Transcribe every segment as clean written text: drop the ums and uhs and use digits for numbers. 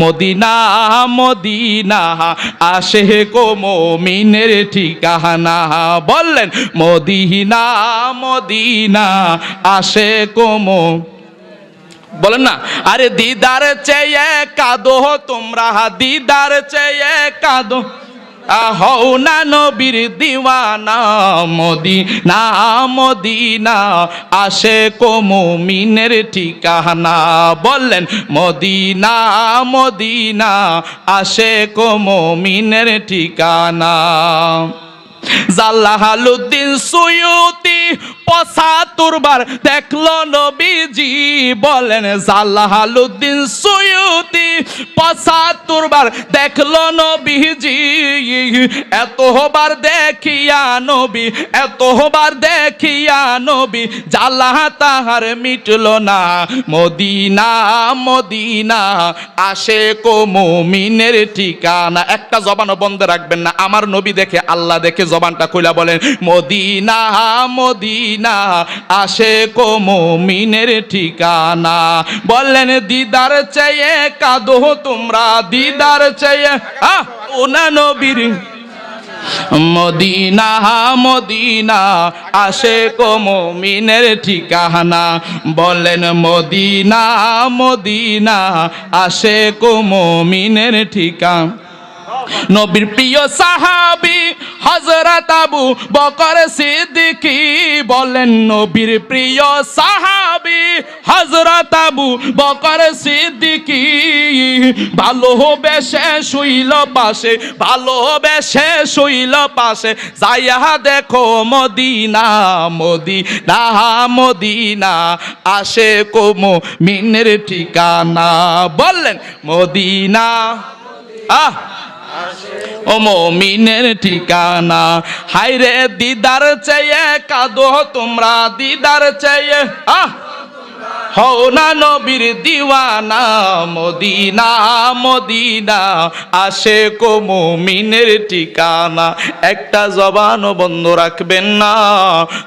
Medina Medina Ashiq ও মুমিনের ঠিকানা। বললেন মদিনা মদিনা আশিক ও বলেন না, আরে দিদার চেয়ে কাঁদো তোমরা, দিদার চেয়ে কাঁদো, হও না নবীর দিওয়ানা। মদিনা মদিনা আশিক ও মুমিনের ঠিকানা। বললেন মদিনা মদিনা আশিক ও মুমিনের ঠিকানা। জালালউদ্দিন সুয়ুতি ৭৫ বার দেখলো নবীজি। বলেন জালালউদ্দিন সুয়ুতি ৭৫ বার দেখলো নবীজি। এতবার দেখিয়া নবী, এতবার দেখিয়া নবী, জালা তাহার মিটলো না। মদিনা মদিনা আশিক ও মুমিনের ঠিকানা। একটা জবানও বন্ধ রাখবেন না। আমার নবী দেখে আল্লাহ দেখে জবানটা খুলে বলেন মদিনা মদিনা আশিক ও মুমিনের ঠিকানা। বললেন দিদার চেয়ে কাঁদো তোমরা, দিদার চেয়ে ওনা নবীর। মদিনা মদিনা আশিক ও মুমিনের ঠিকানা। বলেন মদিনা মদিনা আশিক ও মুমিনের ঠিকানা। নবীর প্রিয় সাহাবী হযরত আবু বকর সিদ্দিকী। বলেন নবীর প্রিয় সাহাবী হযরত আবু বকর সিদ্দিকী। ভালোবেসে শুইল পাশে, ভালোবেসে শুইল পাশে, যাইয়া দেখো মদিনা মদিনা মদিনা আশিক ও মুমিনের ঠিকানা। বললেন মদিনা ও মুমিনের ঠিকানা। হায়রে দিদার চেয়ে কাঁদো তোমরা, দিদার চেয়ে হও না নবীর দিওয়ানা। মদিনা মদিনা আশিক ও মুমিনের ঠিকানা। একটা জবানও বন্ধ রাখবেন না,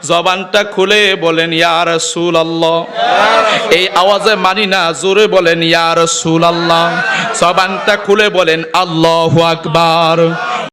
জবানটা খুলে বলেন ইয়া রাসূলুল্লাহ। এই আওয়াজে মানি না, জোরে বলেন ইয়া রাসূলুল্লাহ। জবানটা খুলে বলেন আল্লাহু আকবার।